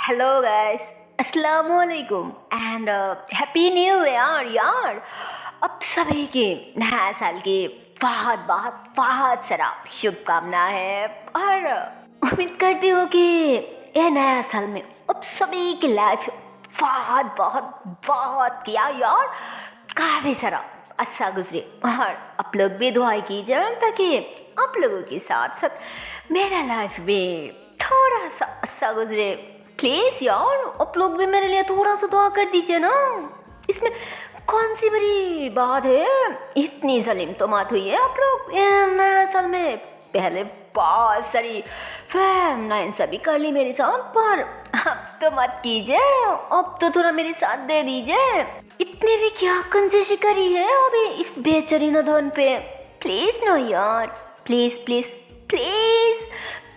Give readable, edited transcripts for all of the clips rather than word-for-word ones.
Hello guys, अस्सलाम वालेकुम and happy new year यार। अब सभी के नया साल की बहुत बहुत बहुत सारा शुभकामना है और उम्मीद करती हूँ कि ये नया साल में अब सभी की लाइफ बहुत बहुत बहुत किया यार, काफ़ी सारा अच्छा गुजरे। और आप लोग भी दुआ कीजिए ताकि आप लोगों के साथ साथ मेरा लाइफ भी थोड़ा सा अच्छा गुजरे। प्लीज़ यार, आप लोग भी मेरे लिए थोड़ा सा दुआ कर दीजिए ना। इसमें कौन सी बड़ी बात है, इतनी जलीम तो मत हुई है आप लोग नया साल में। पहले बहुत सारी फैम सभी कर ली मेरे साथ, पर अब तो मत कीजिए, अब तो थोड़ा मेरे साथ दे दीजिए। इतनी भी क्या कंजूसी करी है अभी इस बेचारी धन पे। प्लीज़ ना यार, प्लीज़ प्लीज़ प्लीज़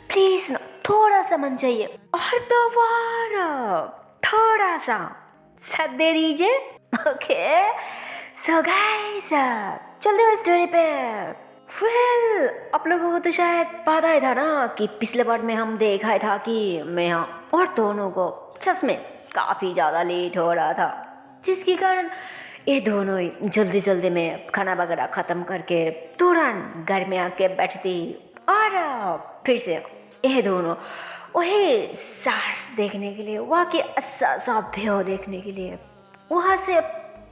प्लीज़ ना, थोड़ा सा मन चाहिए और दोबारा थोड़ा सा साथ दे दीजिए। ओके सो गाइस, चलते हो स्टोरी पे। वेल, आप लोगों को तो शायद पता ही था ना कि पिछले बार में हम देखा था कि मैं और दोनों को सच में काफ़ी ज़्यादा लेट हो रहा था, जिसके कारण ये दोनों ही जल्दी जल्दी में खाना वगैरह ख़त्म करके तुरंत घर में आके बैठती और फिर से ये दोनों वही स्टार्स देखने के लिए, वहाँ के अच्छा सा व्यू देखने के लिए, वहाँ से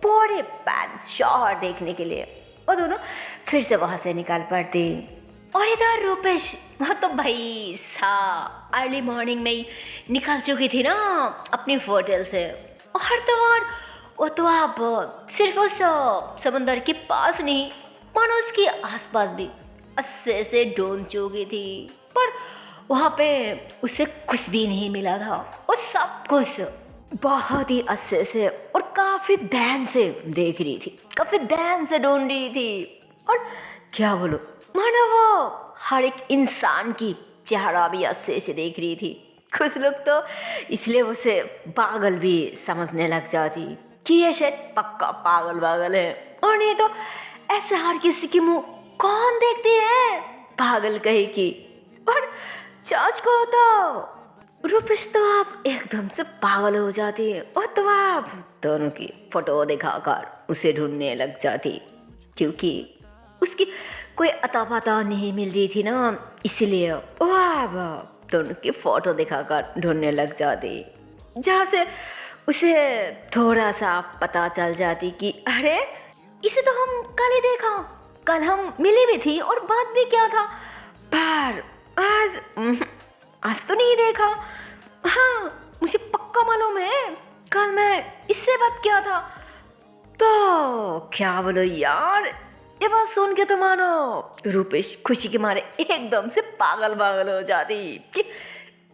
पूरे पैरिस शहर देखने के लिए वो दोनों फिर से वहाँ से निकाल पड़ती। और इधर रूपेश, वो तो भाई सा अर्ली मॉर्निंग में ही निकल चुकी थी ना अपनी होटल से। और तो और वो तो आप सिर्फ उस समंदर के पास नहीं, मानो उसके आसपास भी अच्छे से ढूंढ चुकी थी, पर वहाँ पे उसे कुछ भी नहीं मिला था। वो सब कुछ बहुत ही अच्छे से और काफ़ी ध्यान से देख रही थी, काफ़ी ध्यान से ढूंढ रही थी। और क्या बोलो, मानो वो हर एक इंसान की चेहरा भी अच्छे से देख रही थी। कुछ लोग तो इसलिए उसे पागल भी समझने लग जाती कि ये शायद पक्का पागल है, और नहीं तो ऐसे हर किसी के मुंह कौन देखती है, पागल कहे की। और चाच को तो रूपेश तो आप एकदम से पागल हो जाती है, और तो आप दोनों की फोटो दिखाकर उसे ढूंढने लग जाती, क्योंकि उसकी कोई अता पता नहीं मिल रही थी ना, इसलिए वो आप दोनों की फोटो दिखाकर ढूंढने लग जाती, जहाँ से उसे थोड़ा सा पता चल जाती कि अरे इसे तो हम कल ही देखा, कल हम मिली भी थी और बात भी क्या था, पर आज तो नहीं देखा। हाँ, मुझे पक्का मालूम है कल मैं इससे बात किया था। तो क्या बोलो यार, ये बात सुन के तो मानो रूपेश खुशी के मारे एकदम से पागल पागल हो जाती कि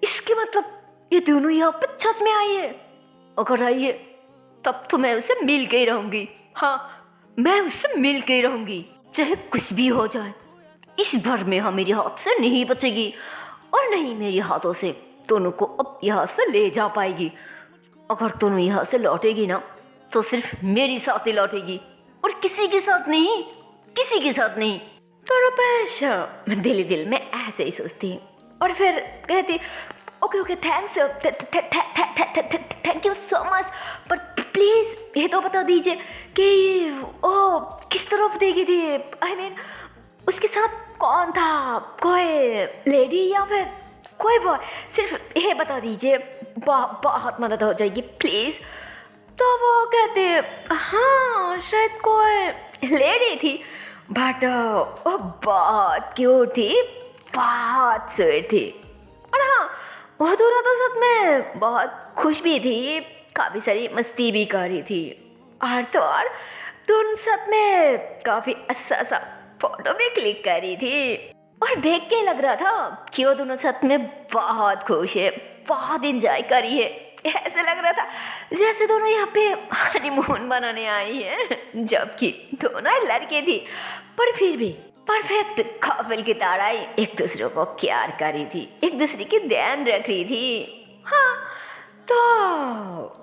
इसके मतलब ये दोनों यहाँ पे सच में आई है। अगर आई है तब तो मैं उसे मिल के ही रहूंगी। हाँ, मैं उससे मिल के ही रहूंगी, चाहे कुछ भी हो जाए। इस बार में हाँ मेरे हाथ से नहीं बचेगी, और नहीं मेरे हाथों से दोनों को अब यहाँ से ले जा पाएगी। अगर दोनों यहाँ से लौटेगी ना तो सिर्फ मेरे साथ ही लौटेगी, और किसी के साथ नहीं, किसी के साथ नहीं। तो रूपेश मैं दिल ही दिल में ऐसे ही सोचती, और फिर कहती okay thanks, thank you so much, पर प्लीज़ ये तो बता दीजिए कि ओ किस तरफ देगी थी, आई मीन उसके साथ कौन था, कोई लेडी या फिर कोई बॉय, सिर्फ ये बता दीजिए, बहुत मदद हो जाएगी प्लीज़। तो वो कहते हाँ शायद कोई लेडी थी, बट वो बहुत क्यूट थी, बहुत स्वीट थी। और हाँ, वो दोनों तो सच में बहुत खुश भी थी, काफ़ी सारी मस्ती भी कर रही थी, और तो और दोनों साथ में काफ़ी अच्छा सा फोटो भी क्लिक कर रही थी। और देख के लग रहा था कि वो दोनों साथ में बहुत खुश है, बहुत इंजॉय कर रही है। ऐसे लग रहा था जैसे दोनों यहाँ पे हनीमून बनाने आई है, जबकि दोनों लड़के थी, पर फिर भी परफेक्ट कपल की तरह एक दूसरे को प्यार कर रही थी, एक दूसरे की ध्यान रख रही थी। हाँ, तो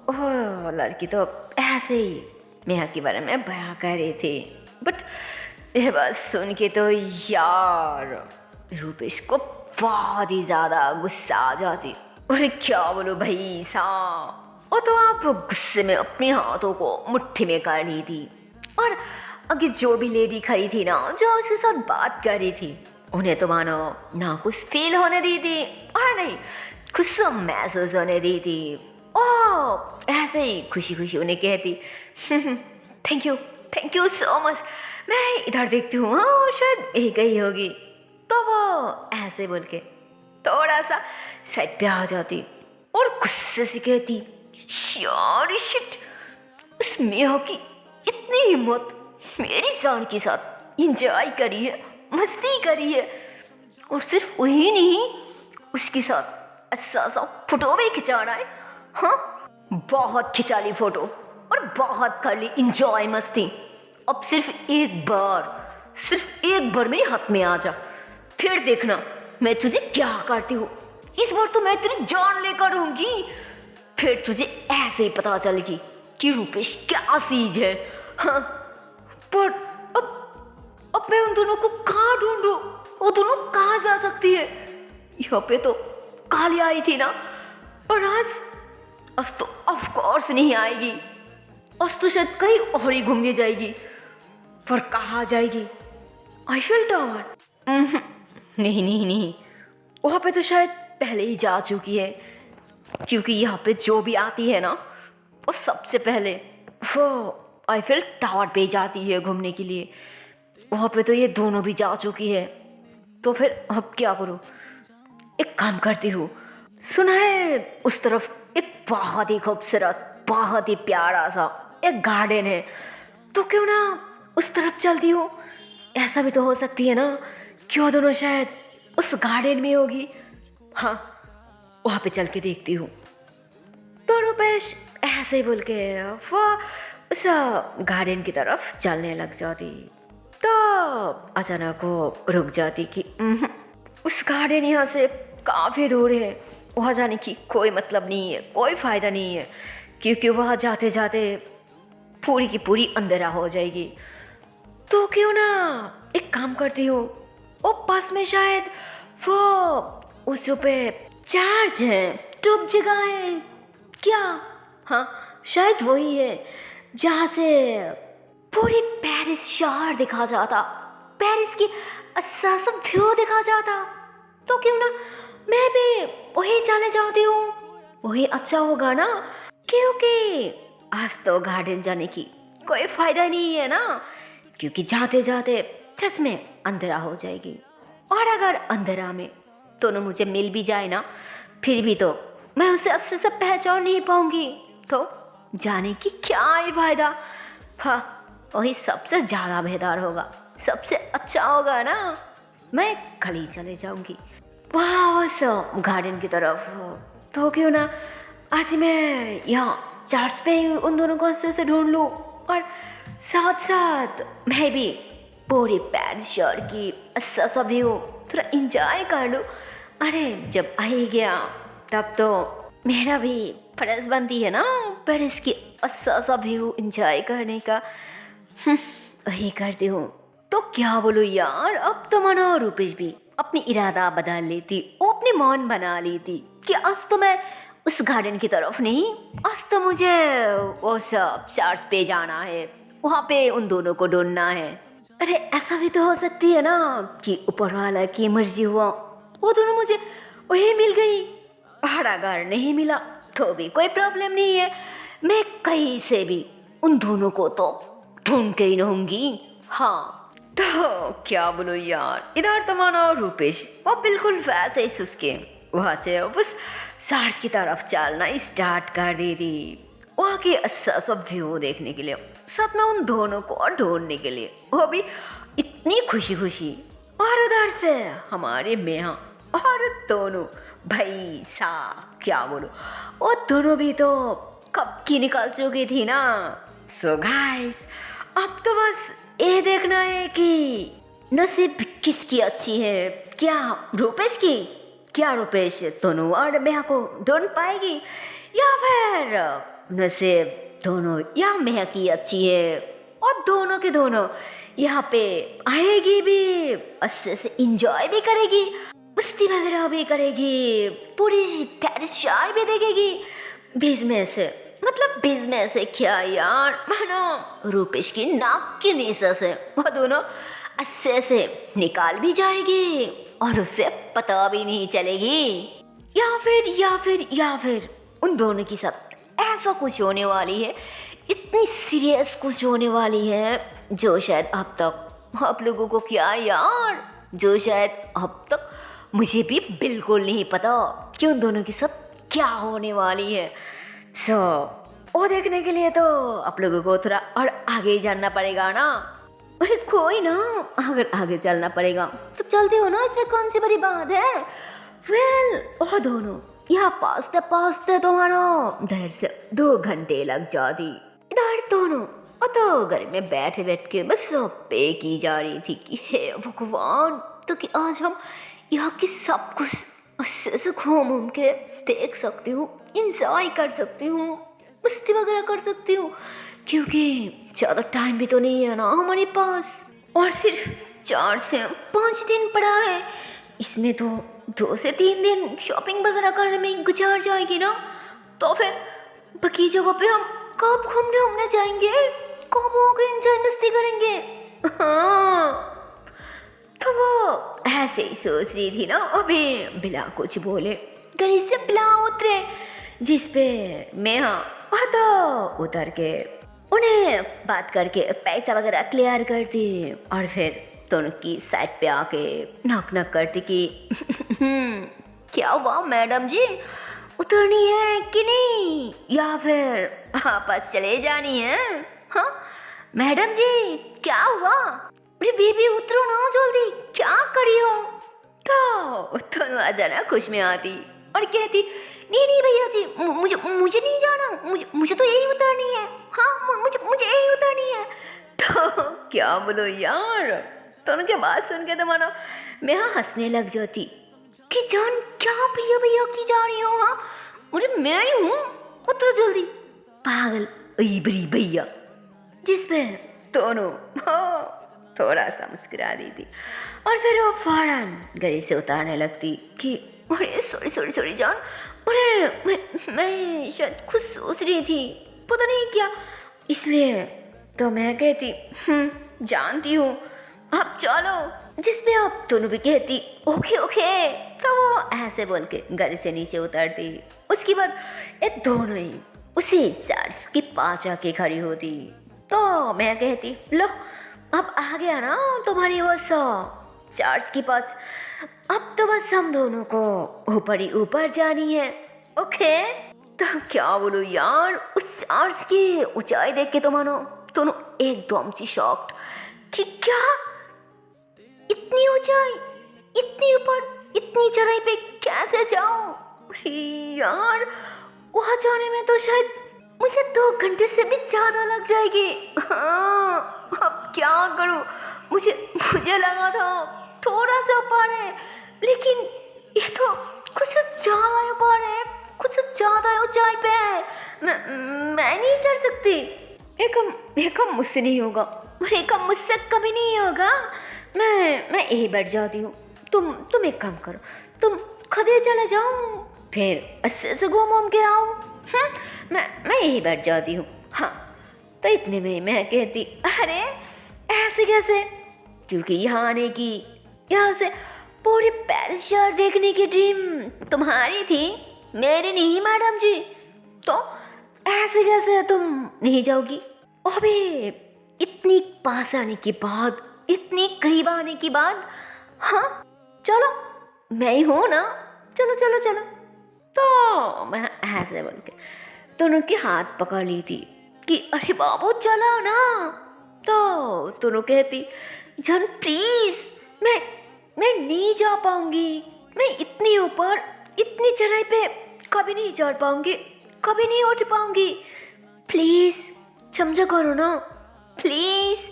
वो लड़की तो ऐसे ही नेहा के बारे में बयां कर रही थी, बट ये बात सुन के तो यार रूपेश को बहुत ही ज़्यादा गुस्सा आ जाती। अरे क्या बोलो भाई साहब, वो तो आप गुस्से में अपने हाथों को मुट्ठी में कर ली थी। और आगे जो भी लेडी खड़ी थी ना, जो उसके साथ बात कर रही थी, उन्हें तो मानो ना कुछ फील होने दी थी और नहीं खुश महसूस होने दी थी। ओ ऐसे ही खुशी खुशी उन्हें कहती थैंक यू सो मच, मैं इधर देखती हूँ, हाँ शायद एक ही होगी। तो वो ऐसे बोल के थोड़ा सा साइड पे आ जाती और गुस्से से कहती, यार शिट, उस मियाँ की इतनी हिम्मत, मेरी जान के साथ इंजॉय करी है, मस्ती करी है, और सिर्फ वही नहीं, उसके साथ अच्छा सा फोटो भी खिंचाना है। हाँ बहुत खिंचा ली फोटो और बहुत कर ली इंजॉय मस्ती। अब सिर्फ एक बार मेरे हाथ में आ जा, फिर देखना मैं तुझे क्या करती हूँ। इस बार तो मैं तेरी जान लेकर आऊंगी, फिर तुझे ऐसे ही पता चलेगी कि रूपेश क्या चीज है। हाँ पर अब मैं उन दोनों को कहाँ ढूंढूं, वो दोनों कहाँ जा सकती है। यहाँ पे तो काली आई थी ना, और आज तो ऑफ कोर्स नहीं आएगी। आज तो शायद कहीं और ही घूमने जाएगी, पर कहाँ जाएगी? Eiffel tower? नहीं, वहाँ पे तो शायद पहले ही जा चुकी है, क्योंकि यहाँ पे जो भी आती है ना, वो सबसे पहले वो आईफिल टावर पे जाती है घूमने के लिए। वहाँ पे तो ये दोनों भी जा चुकी है, तो फिर अब क्या करूँ? एक काम करती हूँ, सुना है उस तरफ एक बहुत ही खूबसूरत, बहुत ही प्यारा सा एक गार्डन है, तो क्यों ना उस तरफ चलती हूँ। ऐसा भी तो हो सकती है ना कि वो दोनों शायद उस गार्डन में होगी। हाँ वहाँ पे चल के देखती हूँ। तो रूपेश ऐसे ही बोल के वो उस गार्डन की तरफ चलने लग जाती, तो अचानक वो रुक जाती कि उस गार्डन यहाँ से काफ़ी दूर है, वहाँ जाने की कोई मतलब नहीं है, कोई फ़ायदा नहीं है, क्योंकि वहाँ जाते जाते पूरी की पूरी अंधेरा हो जाएगी। तो क्यों ना एक काम करती हूँ, वो पास में शायद वो उस जो पे चार्ज है, टॉप जगह है क्या? हाँ शायद वही है जहाँ से पूरी पेरिस शहर दिखा जाता, पेरिस की अच्छा सा व्यू दिखा जाता। तो क्यों ना मैं भी वही चले जाती हूँ, वही अच्छा होगा ना, क्योंकि आज तो गार्डन जाने की कोई फायदा नहीं है ना, क्योंकि जाते जाते सच में अंधेरा हो जाएगी। और अगर अंधेरा में दोनों मुझे मिल भी जाए ना, फिर भी तो मैं उसे अच्छे से पहचान नहीं पाऊंगी, तो जाने की क्या ही फायदा। हाँ वही सबसे ज़्यादा बेहतर होगा, सबसे अच्छा होगा ना, मैं कल ही चले जाऊंगी वहाँ उस गार्डन की तरफ। तो क्यों ना आज मैं यहाँ चार्ज पे ही उन दोनों को अच्छे से ढूंढ लूँ, और साथ साथ मैं भी पूरी पेरिस शहर की अच्छा सा व्यू थोड़ा इंजॉय कर लूँ। अरे जब आ ही गया तब तो मेरा भी फर्ज बनती है ना पेरिस की अच्छा सा व्यू इंजॉय करने का। वही करती हूँ। तो क्या बोलो यार, अब तो मानो रूपेश भी अपनी इरादा बदल लेती, वो अपनी मन बना लेती कि आज तो मैं उस गार्डन की तरफ नहीं, आज तो मुझे वो सब चार्ज पे जाना है, वहाँ पे उन दोनों को ढूंढना है। अरे ऐसा भी तो हो सकती है ना कि ऊपर वाला की मर्जी हुआ वो दोनों मुझे वही मिल गई, और अगर नहीं मिला तो भी कोई प्रॉब्लम नहीं है, मैं कहीं से भी उन दोनों को तो ढूंढ के ही रहूंगी। हाँ तो क्या बोलो यार, इधर तो मानो रूपेश वो बिल्कुल वैसे ही सुस्के वहाँ से बस चार्ज की तरफ चलना स्टार्ट कर दी थी, वहाँ के अच्छा सा व्यू देखने के लिए, साथ में उन दोनों को ढूंढने के लिए, वो भी इतनी खुशी खुशी। और उधर से हमारे मेहा और दोनों भाई सा क्या बोलो, वो दोनों भी तो कब की निकल चुकी थी ना। सो गाइस अब तो बस ये देखना है कि नसीब किसकी अच्छी है, क्या रूपेश की, क्या रूपेश दोनों और मेहा को ढूंढ पाएगी, या फिर नसीब दोनों या मेहा की अच्छी है और दोनों के दोनों यहाँ पे आएगी भी, अच्छे से इंजॉय भी करेगी। मस्ती वगैरह भी करेगी, पूरी पेरिस शहर भी देखेगी। बिजनेस है, मतलब बिजनेस है क्या यार, मानो रूपेश की नाक की नीचा से वो दोनों अस्से से निकाल भी जाएगी और उसे पता भी नहीं चलेगी। या फिर उन दोनों की सब ऐसा कुछ होने वाली है, इतनी सीरियस कुछ होने वाली है जो शायद अब तक आप लोगों को क्या यार, जो शायद अब तक मुझे भी बिल्कुल नहीं पता कि उन दोनों के साथ क्या होने वाली है। वो देखने के लिए तो आप लोगों को थोड़ा और आगे ही जानना पड़ेगा ना। अरे कोई ना, अगर आगे चलना पड़ेगा तो चलते हो ना, इसमें कौन सी बड़ी बात है। वो दोनों यहाँ पासते तुम्हारा देर से 2 घंटे लग जाती। इधर दोनों वो तो घर में बैठ के बस पे की जा रही थी कि हे भगवान, तो कि आज हम यहाँ की सब कुछ अच्छे से घूम के देख सकती हूँ, इंजॉय कर सकती हूँ, मस्ती वगैरह कर सकती हूँ, क्योंकि ज़्यादा टाइम भी तो नहीं है ना हमारे पास, और सिर्फ 4 से 5 दिन पड़ा है। इसमें तो 2 से 3 दिन शॉपिंग वगैरह करने में गुजार जाएगी ना। तो फिर बाकी जगह पे हम कब घूमने जाएंगे, कब होकर एंजॉय मस्ती करेंगे। हाँ, तो वो ऐसे ही सोच रही थी ना, अभी बिना कुछ बोले गाड़ी से बिना उतरे, जिसपे मैं तो उतर के उन्हें बात करके पैसा वगैरह क्लियर करती और फिर दोनों की साइड पे आके नॉक करती कि क्या हुआ मैडम जी, उतरनी है कि नहीं या फिर वापस चले जानी है। हाँ मैडम जी क्या हुआ, अरे बेबी उतरो ना जल्दी, क्या करी हो। तो दोनों अचानक खुश में आती और कहती नहीं भैया जी, मुझे नहीं जाना, मुझे तो यही उतरनी है। हाँ मुझे यही उतरनी है। तो क्या बोलो यार, तो उनके बात सुन के तो मानो मैं हंसने लग जाती कि जान क्या भैया की जा रही हो। हाँ अरे मैं ही हूँ, उतरो जल्दी, पागल इबरी भैया। जिसपे दोनों थोड़ा सा मुस्कुरा दी थी और फिर वो फौरन गाड़ी से उतारने लगती कि अरे सॉरी जान, अरे मैं शायद खुद सोच रही थी, पता नहीं क्या, इसलिए तो मैं कहती जानती हूँ आप चलो। जिसपे आप दोनों भी कहती ओके। तो वो ऐसे बोल के गाड़ी से नीचे उतरती। उसके बाद ये दोनों ही उसी चर्च के पास आके खड़ी होती। तो मैं कहती लो अब आ गया ना तुम्हारी वो चर्च के पास, अब तो बस हम दोनों को ऊपर ही ऊपर जानी है। ओके, तो क्या बोलूं यार, उस चर्च की ऊंचाई देख के तो मानो दोनों एकदम से शॉक्ड कि क्या इतनी ऊंचाई, इतनी ऊपर, इतनी चढ़ाई पे कैसे जाऊं। यार वहां जाने में तो शायद मुझे 2 घंटे से भी ज्यादा लग जाएगी। हाँ, अब क्या करूं, मुझे लगा था थोड़ा सा ऊपर है, लेकिन ये तो कुछ ज्यादा ऊपर है, कुछ ज्यादा ऊंचाई पे है। मैं नहीं चढ़ सकती। एक मुझसे नहीं होगा, एक मुझसे कभी नहीं होगा। मैं यही बैठ जाती हूँ। तुम एक काम करो, तुम खुद ही चले जाओ, फिर अच्छे से घूम के आओ। मैं यही बैठ जाती हूँ। हाँ, तो इतने में मैं कहती अरे ऐसे कैसे, क्योंकि यहाँ से पूरी पेरिस शहर देखने की ड्रीम तुम्हारी थी, मेरी नहीं मैडम जी। तो ऐसे कैसे तुम नहीं जाओगी। अबे इतनी पास आने के बाद, इतनी करीब आने के बाद, हाँ चलो मैं ही हूँ ना, चलो। तो मैं ऐसे बोल के दोनों के हाथ पकड़ ली थी कि अरे बाबू चलो ना। तो दोनों कहती जान प्लीज, मैं नहीं जा पाऊंगी, मैं इतनी ऊपर, इतनी चढ़ाई पे कभी नहीं चढ़ पाऊंगी, कभी नहीं उठ पाऊंगी, प्लीज समझा करो ना प्लीज।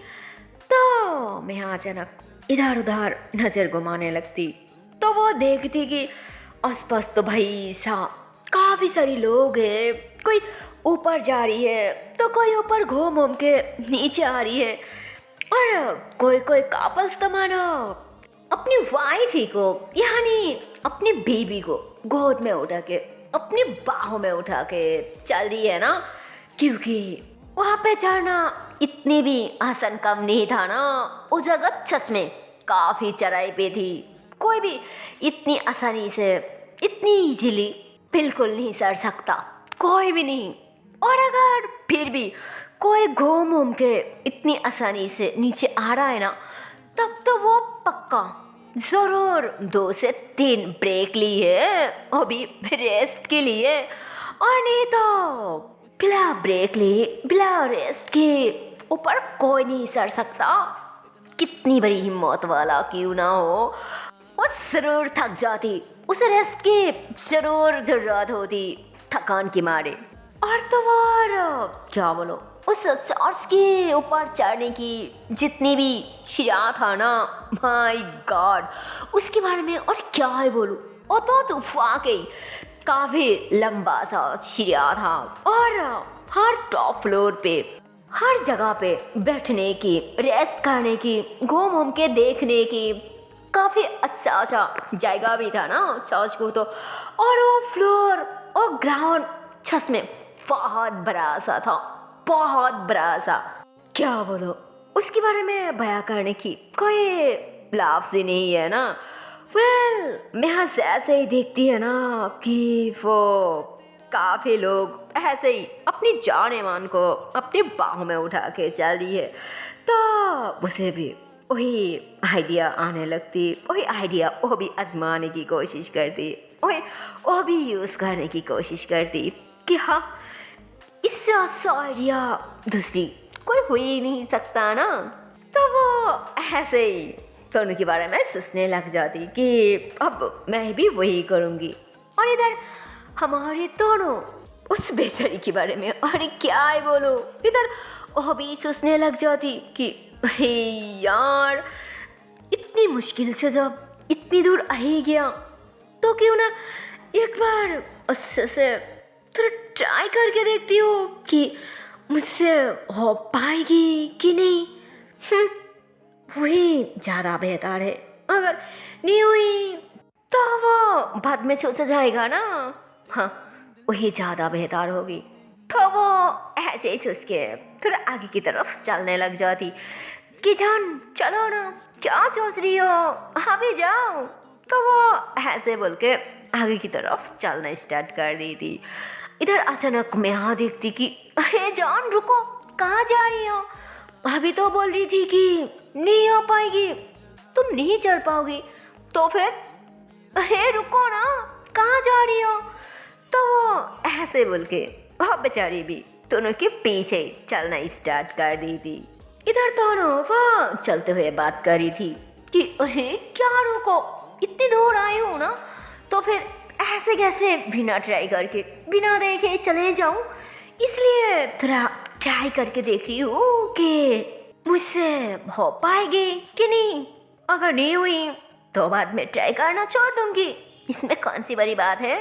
तो मैं अचानक इधर उधर नजर घुमाने लगती। तो वो देखती कि आसपास तो भाई साहब काफी सारे लोग हैं, कोई ऊपर जा रही है तो कोई ऊपर घूम के नीचे आ रही है, और कोई कपल्स तो मानो अपनी वाइफ ही को, यानी अपनी बीबी को गोद में उठा के अपनी बाहों में उठा के चल रही है ना, क्योंकि वहाँ पे चढ़ना इतनी भी आसान काम नहीं था ना। वो जगह सच में काफ़ी चढ़ाई पे थी, कोई भी इतनी आसानी से इतनी इजीली बिल्कुल नहीं चढ़ सकता, कोई भी नहीं। और अगर फिर भी कोई घूम घूम के इतनी आसानी से नीचे आ रहा है ना, तब तो वो पक्का ज़रूर 2 से 3 ब्रेक ली है अभी रेस्ट के लिए, और नहीं तो बिना ब्रेक लिए बिना रेस्ट के ऊपर कोई नहीं चढ़ सकता। कितनी बड़ी हिम्मत वाला क्यों ना हो, वो ज़रूर थक जाती, उसे रेस्ट की ज़रूर ज़रूरत होती थकान के मारे। और तो और क्या बोलो, उस चर्च के ऊपर चढ़ने की जितनी भी शिरा था ना, माय गॉड, उसके बारे में और क्या ही बोलूँ। वो तो वाकई काफ़ी लंबा सा शिरा था, और हर टॉप फ्लोर पे हर जगह पे बैठने की, रेस्ट करने की, घूम घूम के देखने की काफ़ी अच्छा जगह भी था ना चर्च को तो। और वो फ्लोर और ग्राउंड सच में बहुत बड़ा सा था, बहुत बड़ा सा, क्या बोलो, उसके बारे में बयां करने की कोई लफ्ज़ ही नहीं है ना। मैं यहाँ से ऐसे ही देखती है ना कि वो काफ़ी लोग ऐसे ही अपनी जाने मान को अपनी बाहों में उठा के चल रही है, तो उसे भी वही आइडिया आने लगती, वही आइडिया वो भी आजमाने की कोशिश करती, वही वो भी यूज़ करने की कोशिश करती कि हाँ, इससे अच्छा आइडिया दूसरी कोई हो ही नहीं सकता ना। तो वो ऐसे ही दोनों के बारे में सोचने लग जाती कि अब मैं भी वही करूँगी। और इधर हमारे दोनों उस बेचारी के बारे में और क्या ही बोलो, इधर वो भी सोचने लग जाती कि अरे यार, इतनी मुश्किल से जब इतनी दूर आ ही गया तो क्यों ना एक बार उससे से थोड़ा ट्राई करके देखती हो कि मुझसे हो पाएगी कि नहीं। वही ज़्यादा बेहतर है, अगर नहीं हुई तो वो बाद में सोचा जाएगा ना, हाँ वही ज़्यादा बेहतर होगी। तो वो ऐसे ही सोच के थोड़ा आगे की तरफ चलने लग जाती कि जान चलो ना, क्या सोच रही हो, अभी जाओ। तो वो ऐसे बोल के आगे की तरफ चलना स्टार्ट कर दी थी। इधर अचानक मैं यहाँ देखती कि अरे जान रुको, कहाँ जा रही हो, अभी तो बोल रही थी कि नहीं हो पाएगी, तुम नहीं चल पाओगी, तो फिर अरे रुको ना, कहाँ जा रही हो। तो वो ऐसे बोल के वह बेचारी भी दोनों के पीछे चलना स्टार्ट कर दी थी। इधर दोनों वो चलते हुए बात कर रही थी कि अरे क्या रुको, इतनी दूर आई हूँ ना, तो फिर ऐसे कैसे बिना ट्राई करके बिना देखे चले जाऊँ, इसलिए थोड़ा ट्राई करके देख रही हूँ कि मुझसे हो पाएगी कि नहीं। अगर नहीं हुई तो बाद में ट्राई करना छोड़ दूँगी, इसमें कौन सी बड़ी बात है।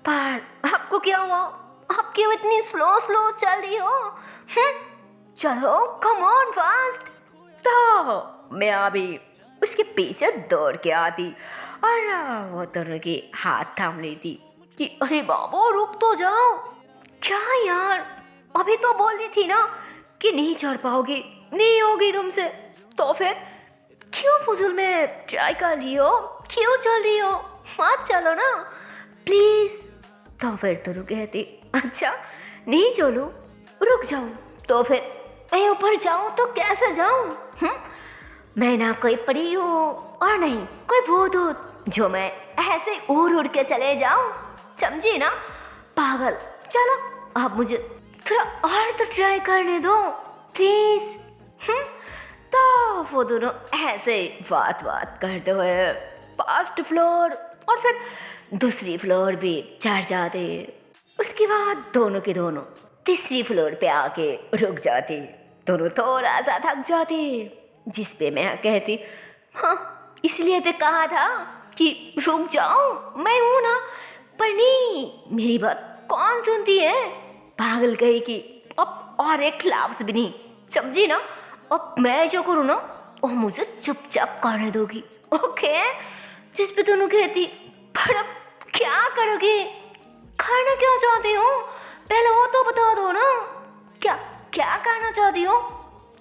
पर आपको क्या हुआ, आप क्यों इतनी स्लो चल रही हो, चलो कम ऑन फास्ट। तो मैं अभी उसके पीछे दौड़ के आती और वो दोनों के हाथ थाम ली थी कि अरे बाबू रुक तो जाओ, क्या यार, अभी तो बोल रही थी ना कि नहीं चढ़ पाओगी, नहीं होगी तुमसे, तो फिर क्यों फुजूल में ट्राई कर रही हो, क्यों चल रही हो, मत चलो ना प्लीज़। तो फिर दोनों कहती अच्छा नहीं चलो, रुक जाओ, तो फिर मैं ऊपर जाऊँ तो कैसे जाऊँ, मैं ना कोई परी हूँ और नहीं कोई भूत जो मैं ऐसे उड़ के चले जाऊँ, समझी ना पागल। चलो आप मुझे थोड़ा और तो ट्राई करने दो प्लीज़। तो वो दोनों ऐसे बात करते हुए फर्स्ट फ्लोर और फिर दूसरी फ्लोर भी चढ़ जाते। उसके बाद दोनों के दोनों तीसरी फ्लोर पे आके रुक जाती, दोनों थोड़ा सा थक जाती, जिस पे मैं कहती हाँ इसलिए तो कहा था कि रुक जाओ, मैं हूँ ना, पर नहीं मेरी बात कौन सुनती है, पागल कही कि अब और एक लफ्ज़ भी नहीं, समझी ना, अब मैं जो करूँ ना और मुझे चुपचाप खाने दोगी, ओके? जिस पे दोनों कहती, पर अब क्या करोगे? खाना क्या चाहती हो? पहले वो तो बता दो ना। क्या क्या करना चाहती हो?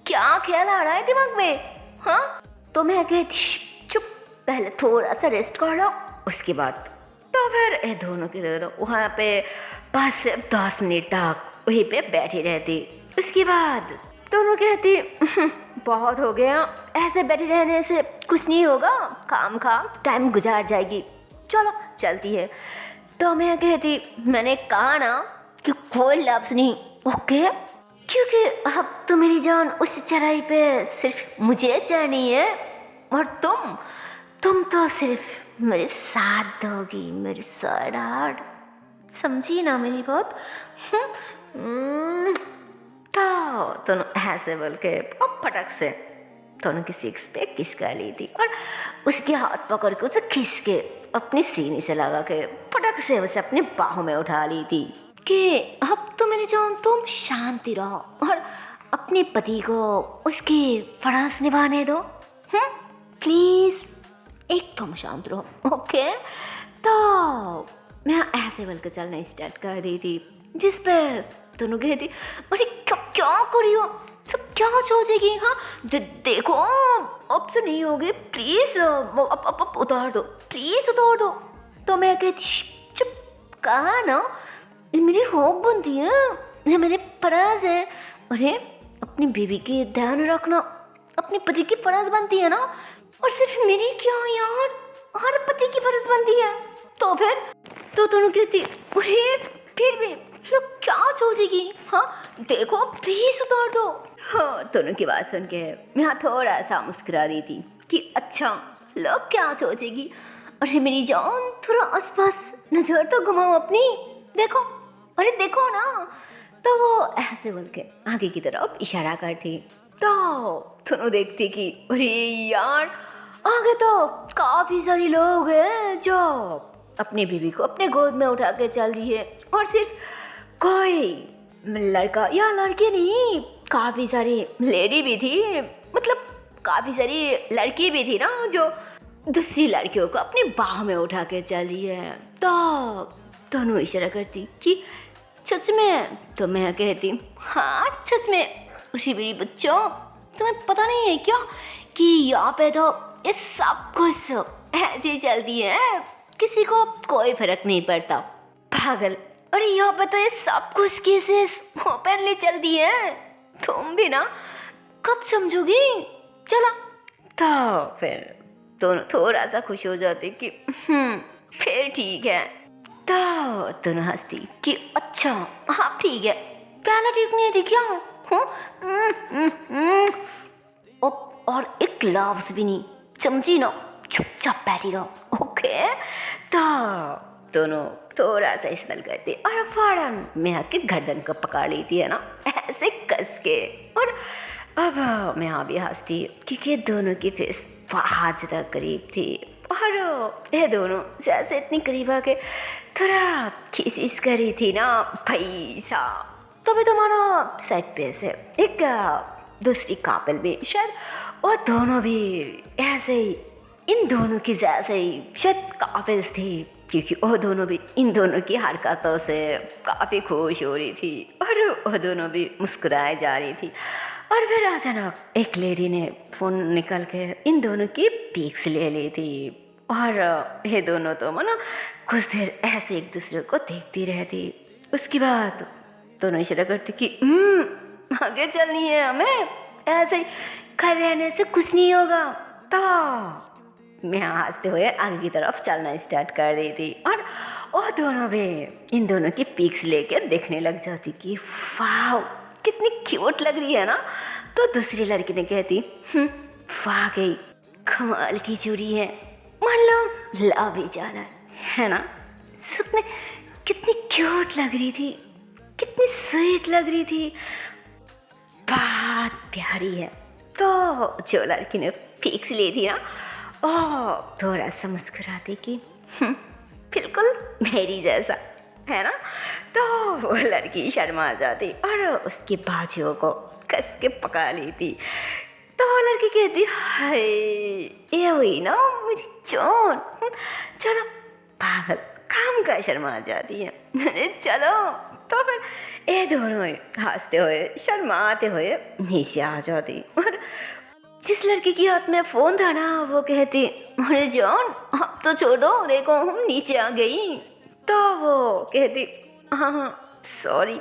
क्या ख्याल आ रहा है दिमाग में? हाँ? तो मैं कहती चुप, पहले थोड़ा सा रेस्ट कर लो, उसके बाद। तो फिर ये दोनों के दोनों वहाँ पे 5 से 10 मिनट तक वहीं पे बैठी रहती। उसके बाद दोनों कहती बहुत हो गया, ऐसे बैठे रहने से कुछ नहीं होगा, काम टाइम गुजार जाएगी, चलो चलती है। तो मैं कहती, मैंने कहा ना कि कोई लफ्ज़ नहीं, ओके? क्योंकि अब तो मेरी जान उस चढ़ाई पे सिर्फ मुझे चढ़नी है, और तुम तो सिर्फ मेरे साथ दोगी, मेरे साथ। समझी ना मेरी बात? तो दोनों ऐसे बोल के अब फटक से दोनों की सिक्स पे किस कर ली थी, और उसके हाथ पकड़ के उसे खींच के अपनी सीने से लगा के फटक से उसे अपने बाहों में उठा ली थी कि अब तो मेरी जान तुम शांति रहो और अपने पति को उसकी फराज निभाने दो, प्लीज़ एकदम शांत रहो, ओके? तो मैं ऐसे बोल के चलना स्टार्ट कर रही थी, जिस पर दोनों कहती, अरे क्या कर रही हो, सब क्या सोचेगी? हाँ देखो अब से नहीं होगी, प्लीज़ अब उतार दो, प्लीज़ उतार दो। तो मैं कहती चुप, कहा ना ये मेरी होप बनती है, ये मेरे फराज है। अरे अपनी बीवी की ध्यान रखना अपने पति की फर्ज बनती है ना, और सिर्फ मेरी क्या यार, हर पति की फर्ज बनती है। तो फिर तो दोनों कहती, अरे फिर भी लोग क्या सोचेगी? हाँ देखो प्लीज उतार दो। हाँ दोनों की बात सुन के मैं थोड़ा सा मुस्कुरा दी थी कि अच्छा लोग क्या सोचेगी। अरे मेरी जान थोड़ा आसपास नजर तो घुमाओ अपनी, देखो, अरे देखो ना। तो वो ऐसे बोल के आगे की तरफ इशारा करती, तो दोनों देखती कि अरे यार आगे तो काफी सारे लोग हैं जो अपनी बीवी को अपने गोद में उठा के चल रही है, और सिर्फ कोई लड़का या लड़की नहीं, काफी सारी लेडी भी थी, मतलब काफी सारी लड़की भी थी ना जो दूसरी लड़कियों को अपनी बाह में उठा के चल रही है। तो दोनों इशारा करती कि सच में? तो मैं कहती हाँ सच में। अरे मेरी बच्चों तुम्हें पता नहीं है क्या कि यहाँ पे तो ये सब कुछ ऐसे ही चलती है, किसी को कोई फर्क नहीं पड़ता, पागल। अरे यहाँ पे तो ये सब कुछ केसेस ओपनली चलती है, तुम भी ना कब समझोगी? चला। तो फिर दोनों थोड़ा सा खुश हो जाते कि फिर ठीक है। तो दोनों हंसती कि अच्छा हाँ ठीक है, पहला ठीक नहीं है क्या? और एक लफ्ज भी नहीं, समझी ना, चुपचाप बैठी रहो, ओके? तो दोनों थोड़ा सा स्मेल करते और फौरन मैं आके गर्दन को पकड़ लेती है ना ऐसे कस के, और अब मैं भी हंसती क्योंकि दोनों की फेस बहुत ज़्यादा करीब थी, और ये दोनों जैसे इतनी करीब आके थोड़ा किस करी थी ना पैसा। तो भी तुम्हारा साइड पे से एक दूसरी कपल भी शायद, और दोनों भी ऐसे ही इन दोनों की जैसे ही शायद कपल्स थी, क्योंकि वो दोनों भी इन दोनों की हरकतों से काफ़ी खुश हो रही थी और वो दोनों भी मुस्कुराए जा रही थी। और फिर अचानक एक लेडी ने फ़ोन निकल के इन दोनों की पिक्स ले ली थी, और ये दोनों तो मानो कुछ देर ऐसे एक दूसरे को देखती रहती। उसके बाद दोनों इशारा करती कि आगे चलनी है हमें, ऐसे ही घर रहने से कुछ नहीं होगा। तो मैं हंसते हुए आगे की तरफ चलना स्टार्ट कर रही थी, और वो दोनों भी इन दोनों की पिक्स लेके देखने लग जाती कि वाह कितनी क्यूट लग रही है ना। तो दूसरी लड़की ने कहती वाकई कमाल की चोरी है, मान लो ला भी जाना है ना। सच में कितनी क्यूट लग रही थी, कितनी स्वीट लग रही थी, बहुत प्यारी है। तो जो लड़की ने पिक्स ली थी ना ओ थोड़ा सा मुस्कुराती कि बिल्कुल मेरी जैसा है ना। तो वो लड़की शर्मा जाती और उसकी बाजुओं को कस के पकड़ ली थी। तो वो लड़की कहती हाय ये हुई ना मेरी जान, चलो पागल काम का शर्मा जाती है। अरे चलो, तो फिर ये दोनों हंसते हुए शर्माते हुए नीचे आ जाती और जिस लड़की के हाथ में फ़ोन था ना वो कहती अरे जान अब तो छोड़ो, देखो हम नीचे आ गई। तो वो कहती हाँ सॉरी,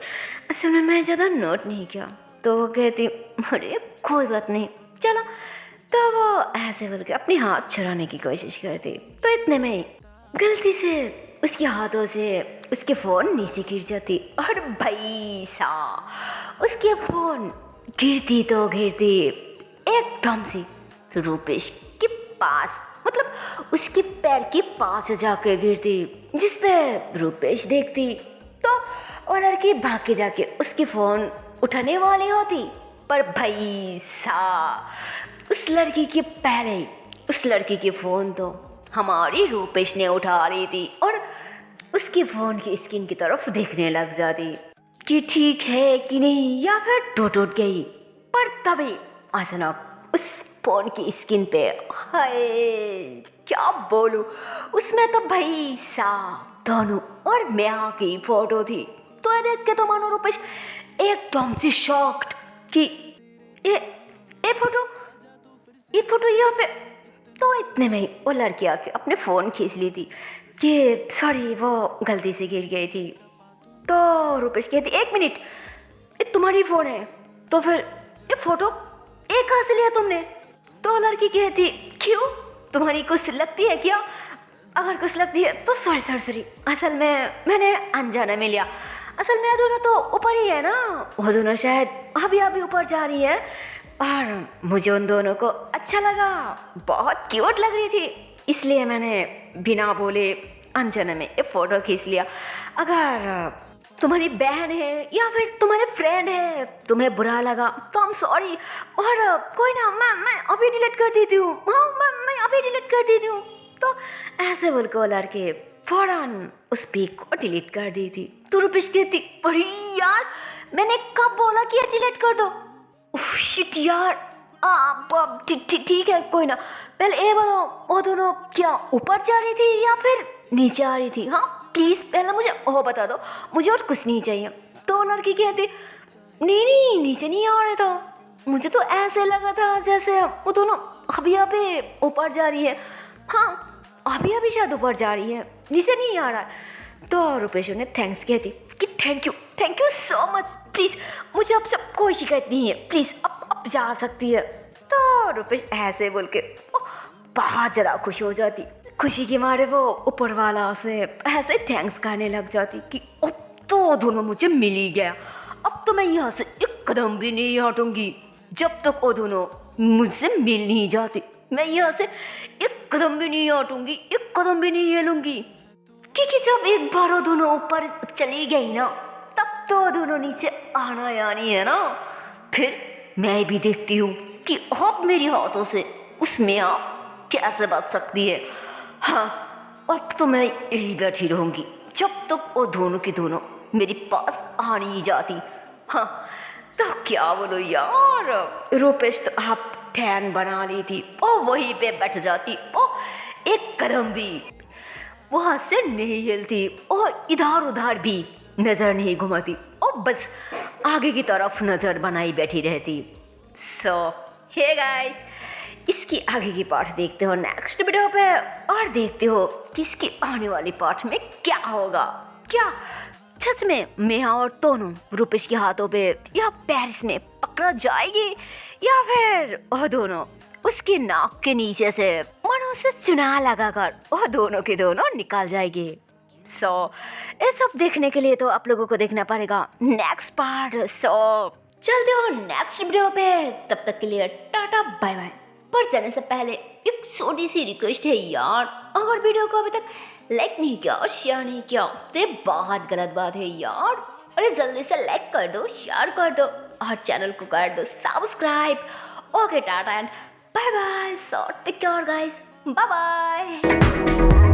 असल में मैं ज़्यादा नोट नहीं किया। तो वो कहती अरे कोई बात नहीं चलो। तो वो ऐसे बोल के अपने हाथ छुड़ाने की कोशिश करती, तो इतने में ही गलती से उसके हाथों से उसके फ़ोन नीचे गिर जाती और भाई साहब उसके फ़ोन गिरती तो गिरती एकदम से रूपेश के पास, मतलब उसके पैर के पास जाके गिरती, जिस पे रूपेश देखती तो वो लड़की भाग के जाके उसकी फ़ोन उठाने वाली होती, पर भाई साहब उस लड़की के पहले ही उस लड़की की फ़ोन तो हमारी रूपेश ने उठा ली थी और उसके फ़ोन की स्क्रीन की तरफ देखने लग जाती कि ठीक है कि नहीं या फिर टूट गई। पर तभी अचानक उस फ़ोन की स्क्रीन पे हाय क्या बोलूं, उसमें तो भाई साहब दोनों और मैं की फ़ोटो थी। तो ये देख के तो मानो रूपेश एकदम से शॉक्ड कि ये फोटो यहाँ पे। तो इतने में ही वो लड़की आके अपने फ़ोन खींच ली थी कि सॉरी वो गलती से गिर गई थी। तो रूपेश कहती एक मिनट ये तुम्हारी फ़ोन है तो फिर ये फ़ोटो ये कहाँ से लिया तुमने? तो लड़की कहती क्यों तुम्हारी कुछ लगती है क्या? अगर कुछ लगती है तो सॉरी असल में मैंने अनजाने में लिया। असल में दोनों तो ऊपर ही है ना, वो दोनों शायद अभी ऊपर जा रही है और मुझे उन दोनों को अच्छा लगा, बहुत क्यूट लग रही थी, इसलिए मैंने बिना बोले अनजाने में ये फ़ोटो खींच लिया। अगर तुम्हारी बहन है या फिर तुम्हारे फ्रेंड है तुम्हें बुरा लगा तो आई एम सॉरी, और कोई ना मैं अभी डिलीट कर देती हूँ। हाँ मैं अभी डिलीट कर देती हूँ। तो ऐसे बोल के वो लड़के फौरन उस पिक को डिलीट कर दी थी। तो रूपेश कहती अरे यार मैंने कब बोला कि ये डिलीट कर दो। शिट यार ठीक है कोई ना, पहले ये बताओ वो दोनों क्या ऊपर जा रही थी या फिर नीचे आ रही थी? हाँ प्लीज़ पहले मुझे वो बता दो, मुझे और कुछ नहीं चाहिए। तो लड़की कहती नहीं नीचे नहीं आ रहा था, मुझे तो ऐसे लगा था जैसे वो दोनों अभी ऊपर जा रही है। हाँ अभी शायद ऊपर जा रही है, नीचे नहीं आ रहा है। तो रूपेश ने थैंक्स कहती कि thank you so much, please मुझे अब सब कोई शिकायत नहीं है, प्लीज़ अब जा सकती है। तो रूपेश ऐसे बोल के बहुत ज़्यादा खुश हो जाती, खुशी के मारे वो ऊपर वाला से ऐसे थैंक्स करने लग जाती कि अब तो दोनों मुझे मिल ही गया, अब तो मैं यहाँ से एक कदम भी नहीं हटूंगी जब तक वो दोनों मुझसे मिल नहीं जाती। मैं यहाँ से एक कदम भी नहीं हटूंगी, एक कदम भी नहीं हिलूंगी, क्योंकि जब एक बार वो दोनों ऊपर चली गई ना तब तो दोनों नीचे आना यानी है ना। फिर मैं भी देखती हूँ कि अब मेरे हाथों से उसमें आप कैसे बच सकती है। हाँ अब तो मैं यही बैठी रहूँगी जब तक वो दोनों की दोनों मेरे पास आ नहीं जाती। हाँ तो क्या बोलो यार, रूपेश तो आप ठैन बना ली थी और वहीं पे बैठ जाती और एक कदम भी वहाँ से नहीं हिलती और इधर उधर भी नज़र नहीं घुमाती और बस आगे की तरफ नज़र बनाई बैठी रहती। सो हे गाइस, इसकी आगे की पार्ट देखते हो नेक्स्ट वीडियो पे और देखते हो कि इसकी आने वाली पार्ट में क्या होगा। क्या सच में मेहा और तोनू रूपेश के हाथों पे या पेरिस में पकड़ा जाएगी या फिर वो दोनों उसकी नाक के नीचे से मनो से चुना लगाकर वो दोनों के दोनों निकाल जाएगी। सो ये सब देखने के लिए तो आप लोगों को देखना पड़ेगा नेक्स्ट पार्ट। सो चलते हो नेक्स्ट वीडियो पे, तब तक के लिए टाटा बाय बाय। पर जाने से पहले एक छोटी सी रिक्वेस्ट है यार, अगर वीडियो को अभी तक लाइक नहीं किया और शेयर नहीं किया तो ये बहुत गलत बात है यार। अरे जल्दी से लाइक कर दो, शेयर कर दो और चैनल को कर दो subscribe. Okay tata and bye bye. So take care guys, bye bye.